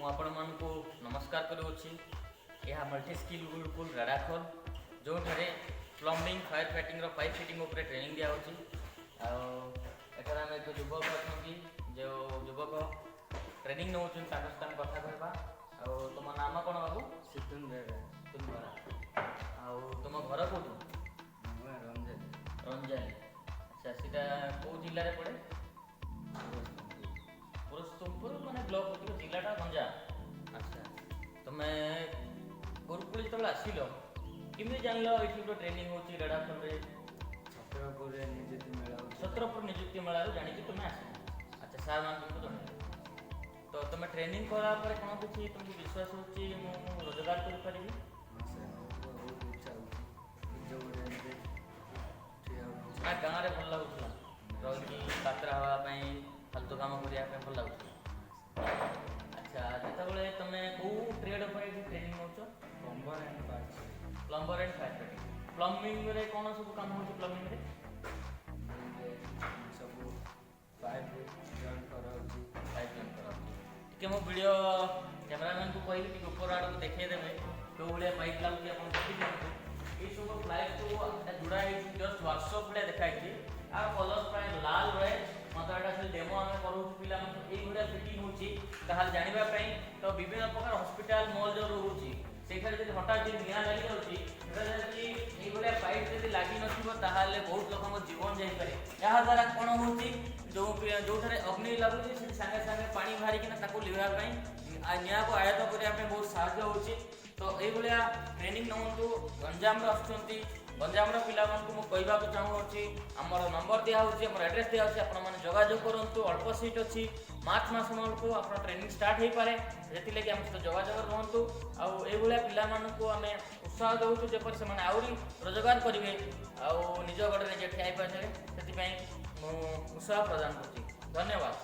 आपण मानकु नमस्कार करुछि। यह मल्टी स्किल गुरुकुल रेडाखोल जो plumbing fire fighting pipe fitting उपर ट्रेनिंग दिया होछि। एठार आम एक युवक अच्छा जो युवक ट्रेनिंग नौ साथ कथा कहवा। तुम नाम कौन बाबू? सितुन बेड़ा। तुम तुम घर कौटू? रंजानी। अच्छा सीटा कौ जिले पड़े? पुरस्तमपुर माने ब्लॉक जिलाटा गंजाम। अच्छा तुम्हें गुरुकुल जो आसिल केमी जान ये गोटे ट्रेनिंग हो रेडाखोल छत्रपुर निजुक्ति मेला जाणी तुम्हें आस। अच्छा सार मान जन तो तुम ट्रेनिंग कला कौन किसी तुमको विश्वास हो रोजगार कर गाँव में भल लगुला रही पात्रा हाँपाई फालतू कम करने भल लगुला। अच्छा जिते तुम कौ ट्रेड पर training now? Plumber and fire fighting. Plumbing रे कौन सब काम हो? प्लम्बिंग रे सब पाइप जॉइन करा टे मो वीडियो कैमरामैन को कही ऊपर आड़ को देखदेवे जो भाई पाइप लगे आप देखिए ये सब फ्लाइट को जोड़ा जस्ट वर्कशॉप भाई देखाई आ कलर प्राय लाल रहे मतलब यहाँ से डेमो आम करूँ पिला ये फिटिंग होल जानापी तो विभिन्न प्रकार हॉस्पिटल मॉल जो रोचे से हठात जो निआ लगी जाऊँगी ये पाइप जब लगी नए बहुत लोक जीवन जापे। यहाँ द्वारा कौन हो जो अग्नि लगुच सागे सागे पा बाहरिकी लिभापी निआ को आयत्त करने बहुत साहय हो। तो ये ट्रेनिंग नौ गंजाम आसुँच गंजाम पिला कहवाक चाहूँगी आमर नंबर दिखाई आम एड्रेस दिखाई आपने जोगाजोग करूँ। अल्प सीट अच्छी मार्च मस बेलू आप ट्रेनिंग स्टार्ट हो पाए से आम सहित जोगाजोग रुहतु। आईभलिया पिला आम उत्साह दूँ जपर से आहरी रोजगार करेंगे निज गड़े निजे ठिया पारे से उत्साह प्रदान कर। धन्यवाद।